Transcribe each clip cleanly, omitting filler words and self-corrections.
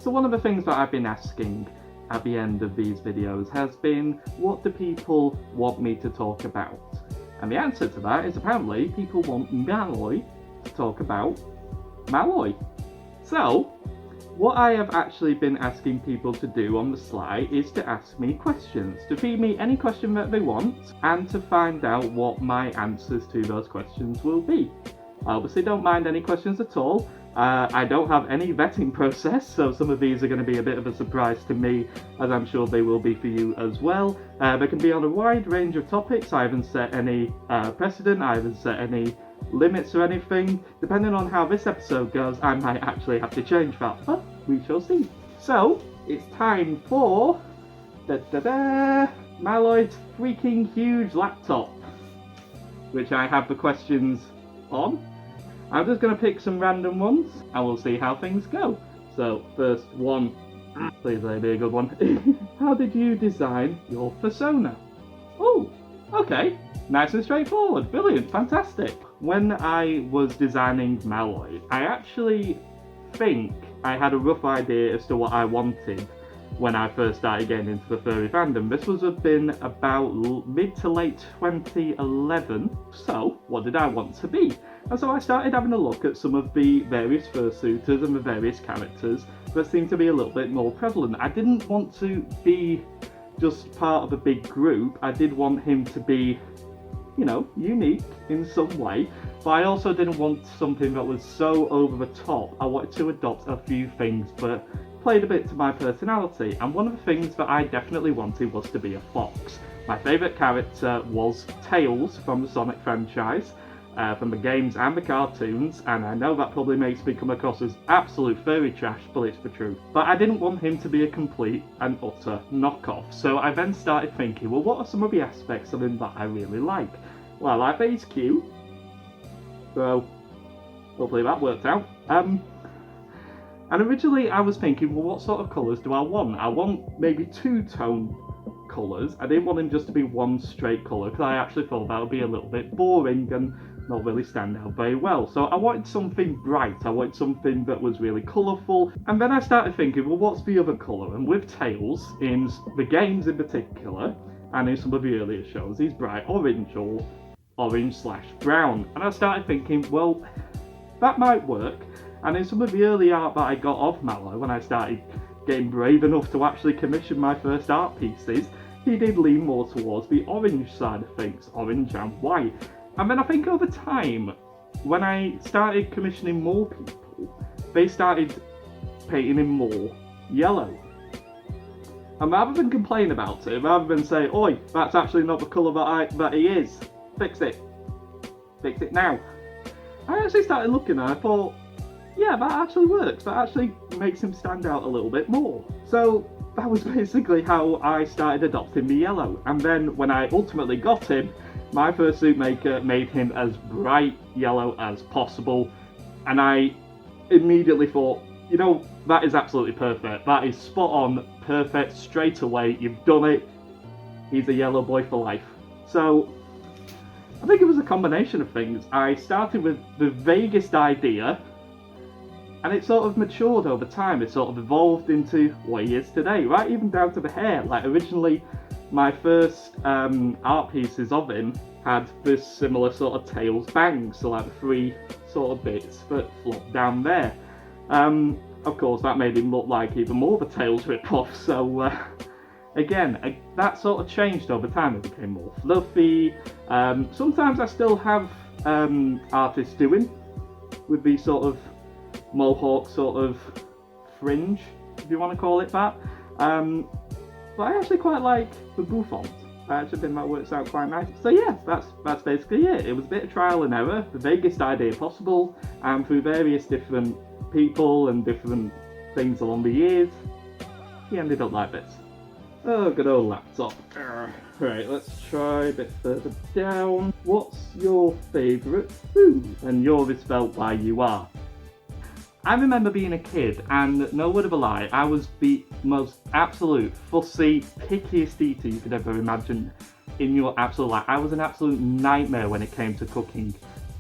So one of the things that I've been asking at the end of these videos has been, what do people want me to talk about? And the answer to that is apparently people want Malloy to talk about Malloy. So, what I have actually been asking people to do on the sly is to ask me questions, to feed me any question that they want, and to find out what my answers to those questions will be. I obviously don't mind any questions at all. I don't have any vetting process, so some of these are going to be a bit of a surprise to me, as I'm sure they will be for you as well. They can be on a wide range of topics. I haven't set any precedent, I haven't set any limits or anything. Depending on how this episode goes, I might actually have to change that, but we shall see. So, it's time for Malloy's freaking huge laptop, which I have the questions on. I'm just going to pick some random ones and we'll see how things go. So, first one, please let it be a good one. How did you design your persona? Oh, okay, nice and straightforward, brilliant, fantastic. When I was designing Malloy, I actually think I had a rough idea as to what I wanted when I first started getting into the furry fandom. This was been about mid to late 2011. So, what did I want to be? And so I started having a look at some of the various fursuiters and the various characters that seemed to be a little bit more prevalent. I didn't want to be just part of a big group. I did want him to be, you know, unique in some way, but I also didn't want something that was so over the top. I wanted to adopt a few things but played a bit to my personality, and one of the things that I definitely wanted was to be a fox. My favourite character was Tails from the Sonic franchise, from the games and the cartoons, and I know that probably makes me come across as absolute furry trash, but it's the truth. But I didn't want him to be a complete and utter knockoff, so I then started thinking, well, what are some of the aspects of him that I really like? Well, I bet he's cute, so hopefully that worked out. And originally I was thinking, well, what sort of colours do I want? I want maybe two-tone colours. I didn't want him just to be one straight colour, because I actually thought that would be a little bit boring and not really stand out very well. So I wanted something bright, I wanted something that was really colourful. And then I started thinking, well, what's the other colour? And with Tails, in the games in particular, and in some of the earlier shows, he's bright orange or orange/brown. And I started thinking, well, that might work. And in some of the early art that I got of Malloy, when I started getting brave enough to actually commission my first art pieces, he did lean more towards the orange side of things, orange and white. And then I think over time, when I started commissioning more people, they started painting him more yellow. And rather than complain about it, rather than say, oi, that's actually not the colour that he is, fix it now, I actually started looking and I thought, yeah, that actually works. That actually makes him stand out a little bit more. So that was basically how I started adopting the yellow. And then when I ultimately got him, my fursuit maker made him as bright yellow as possible. And I immediately thought, you know, that is absolutely perfect. That is spot on, perfect, straight away. You've done it. He's a yellow boy for life. So I think it was a combination of things. I started with the vaguest idea, and it sort of matured over time. It sort of evolved into what he is today, right? Even down to the hair. Like originally, my first art pieces of him had this similar sort of tails bangs, so like the three sort of bits that flop down there. Of course, that made him look like even more of a tails rip-off. So again, that sort of changed over time. It became more fluffy. Sometimes I still have artists doing with these sort of mohawk sort of fringe, if you want to call it that. But I actually quite like the bouffant. I actually think that works out quite nice. So yeah, that's basically it. It was a bit of trial and error, the vaguest idea possible, and through various different people and different things along the years, he ended up like this. Oh, good old laptop. Right, let's try a bit further down. What's your favourite food? And yours is spelled by you are. I remember being a kid, and no word of a lie, I was the most absolute fussy, pickiest eater you could ever imagine in your absolute life. I was an absolute nightmare when it came to cooking.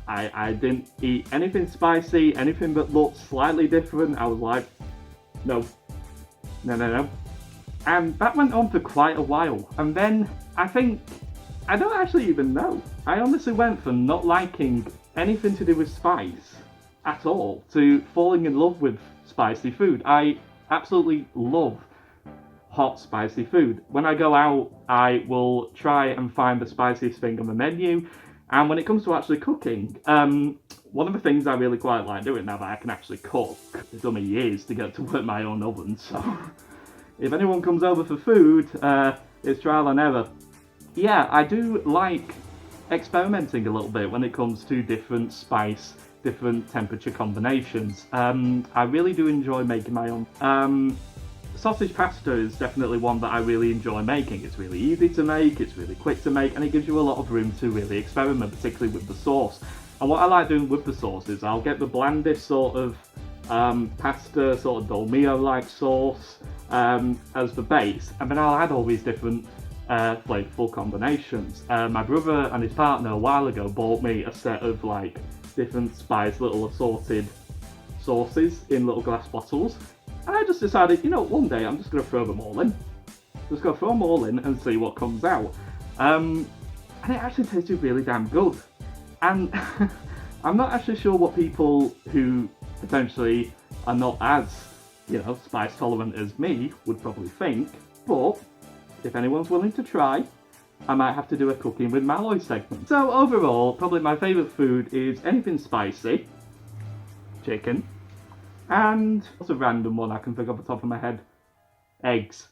I didn't eat anything spicy, anything that looked slightly different. I was like, no, No. And that went on for quite a while. And then I think, I don't actually even know. I honestly went from not liking anything to do with spice at all to falling in love with spicy food. I absolutely love hot spicy food. When I go out, I will try and find the spiciest thing on the menu. And when it comes to actually cooking, one of the things I really quite like doing now that I can actually cook, it's done me years to get to work my own oven, so if anyone comes over for food, it's trial and error. Yeah, I do like experimenting a little bit when it comes to different spice, different temperature combinations. I really do enjoy making my own. Sausage pasta is definitely one that I really enjoy making. It's really easy to make, it's really quick to make, and it gives you a lot of room to really experiment, particularly with the sauce. And what I like doing with the sauce is I'll get the blandest sort of pasta, sort of dolmio-like sauce as the base, and then I'll add all these different flavorful combinations. My brother and his partner a while ago bought me a set of like different spice, little assorted sauces in little glass bottles. And I just decided, you know, one day I'm just going to throw them all in. Just go throw them all in and see what comes out. And it actually tasted really damn good. And I'm not actually sure what people who potentially are not as, you know, spice tolerant as me would probably think. But if anyone's willing to try, I might have to do a cooking with Malloy segment. So overall, probably my favourite food is anything spicy. Chicken. And what's a random one I can think off the top of my head? Eggs.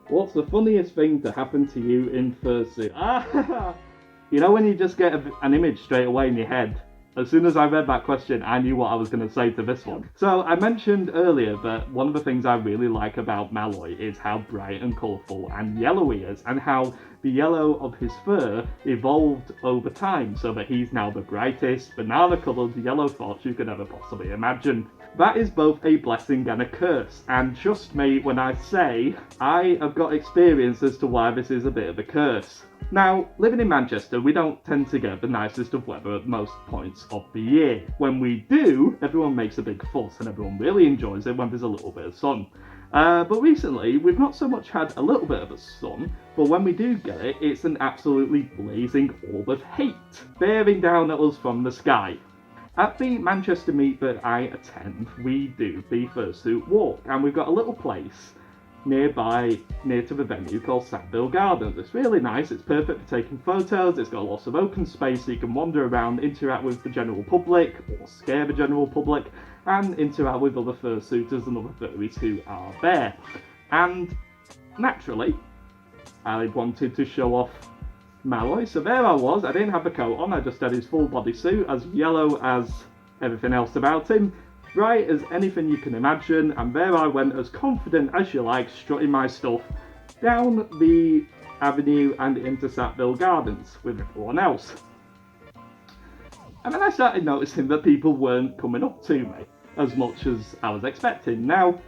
What's the funniest thing to happen to you in fursuit? You know when you just get an image straight away in your head? As soon as I read that question, I knew what I was going to say to this one. So I mentioned earlier that one of the things I really like about Malloy is how bright and colourful and yellow he is, and how the yellow of his fur evolved over time so that he's now the brightest banana-coloured yellow fox you could ever possibly imagine. That is both a blessing and a curse, and trust me when I say I have got experience as to why this is a bit of a curse. Now, living in Manchester, we don't tend to get the nicest of weather at most points of the year. When we do, everyone makes a big fuss and everyone really enjoys it when there's a little bit of sun. But recently, we've not so much had a little bit of a sun, but when we do get it, it's an absolutely blazing orb of hate, bearing down at us from the sky. At the Manchester meet that I attend, we do the Fursuit Walk, and we've got a little place near to the venue called Sackville Gardens. It's really nice, it's perfect for taking photos, it's got lots of open space so you can wander around, interact with the general public, or scare the general public, and interact with other fursuiters and other furries who are there. And naturally, I wanted to show off Malloy, so there I was. I didn't have the coat on, I just had his full body suit, as yellow as everything else about him, bright as anything you can imagine, and there I went as confident as you like, strutting my stuff down the avenue and into Sackville Gardens with everyone else. And then I started noticing that people weren't coming up to me as much as I was expecting. Now,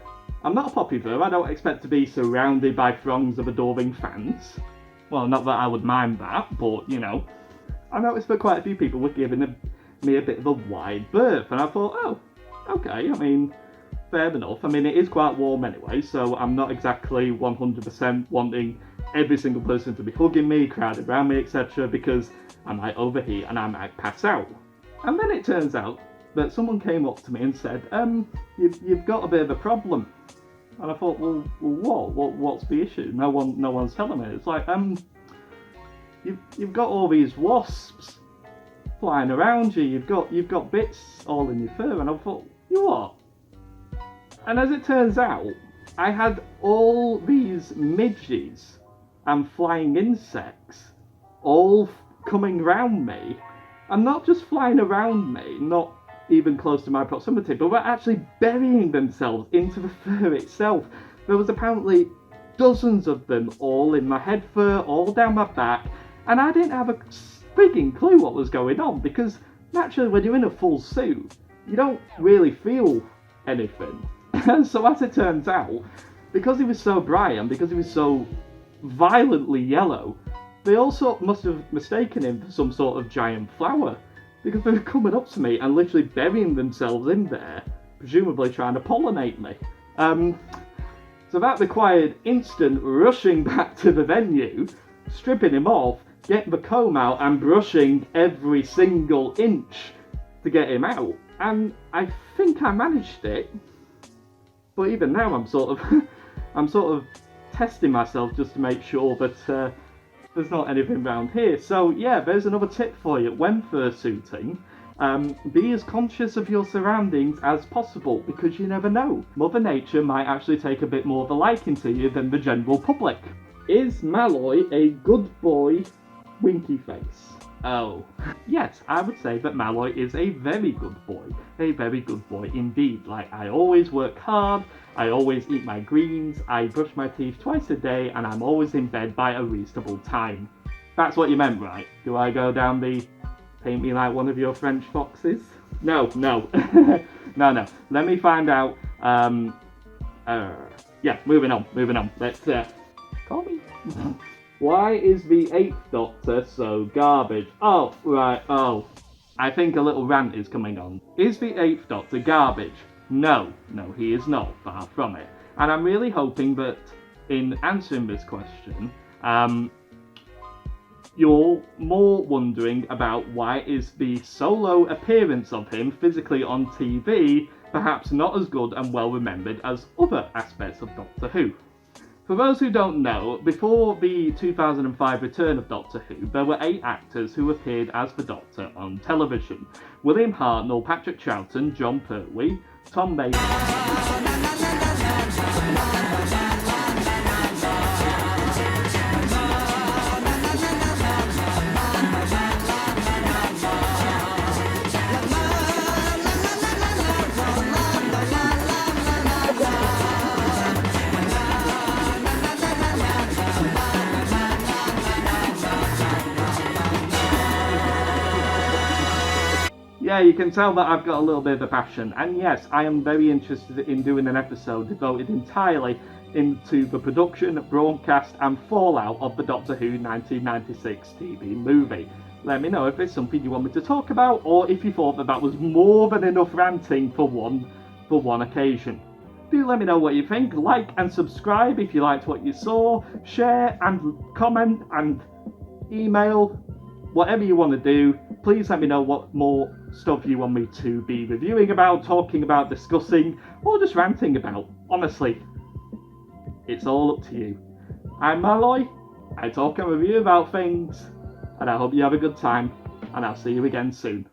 I'm not a poppy fur, I don't expect to be surrounded by throngs of adoring fans. Well, not that I would mind that, but, you know, I noticed that quite a few people were giving me a bit of a wide berth, and I thought, oh, okay, I mean, fair enough. I mean, it is quite warm anyway, so I'm not exactly 100% wanting every single person to be hugging me, crowded around me, etc., because I might overheat and I might pass out. And then it turns out that someone came up to me and said, you've got a bit of a problem. And I thought, well, what's the issue? No one's telling me. It's like, you've got all these wasps flying around you. You've got bits all in your fur, and I thought, you what? And as it turns out, I had all these midges and flying insects all coming round me, and not just flying around me, not even close to my proximity, but were actually burying themselves into the fur itself. There was apparently dozens of them all in my head fur, all down my back, and I didn't have a frigging clue what was going on, because naturally when you're in a full suit, you don't really feel anything. So as it turns out, because he was so bright and because he was so violently yellow, they also must have mistaken him for some sort of giant flower. because they were coming up to me and literally burying themselves in there, presumably trying to pollinate me. So that required instant rushing back to the venue, stripping him off, getting the comb out and brushing every single inch to get him out. And I think I managed it, but even now I'm sort of testing myself just to make sure that there's not anything around here. So yeah, there's another tip for you when fursuiting. Be as conscious of your surroundings as possible, because you never know. Mother Nature might actually take a bit more of a liking to you than the general public. Is Malloy a good boy, winky face? Oh, yes, I would say that Malloy is a very good boy. A very good boy indeed. Like, I always work hard, I always eat my greens, I brush my teeth twice a day, and I'm always in bed by a reasonable time. That's what you meant, right? Do I go down the paint me like one of your French foxes? No. No. Let me find out. Yeah, moving on. Let's, call me. Why is the 8th Doctor so garbage? Oh, right, I think a little rant is coming on. Is the 8th Doctor garbage? No, he is not, far from it. And I'm really hoping that in answering this question, you're more wondering about why is the solo appearance of him physically on TV perhaps not as good and well remembered as other aspects of Doctor Who. For those who don't know, before the 2005 return of Doctor Who, there were 8 actors who appeared as the Doctor on television. William Hartnell, Patrick Troughton, John Pertwee, Tom Mason... Yeah, you can tell that I've got a little bit of a passion, and yes, I am very interested in doing an episode devoted entirely into the production, broadcast and fallout of the Doctor Who 1996 TV movie. Let me know if it's something you want me to talk about, or if you thought that was more than enough ranting for one occasion. Do let me know what you think, like and subscribe if you liked what you saw, share and comment and email, whatever you want to do. Please let me know what more stuff you want me to be reviewing about, talking about, discussing, or just ranting about. Honestly, it's all up to you. I'm Malloy, I talk and review about things, and I hope you have a good time, and I'll see you again soon.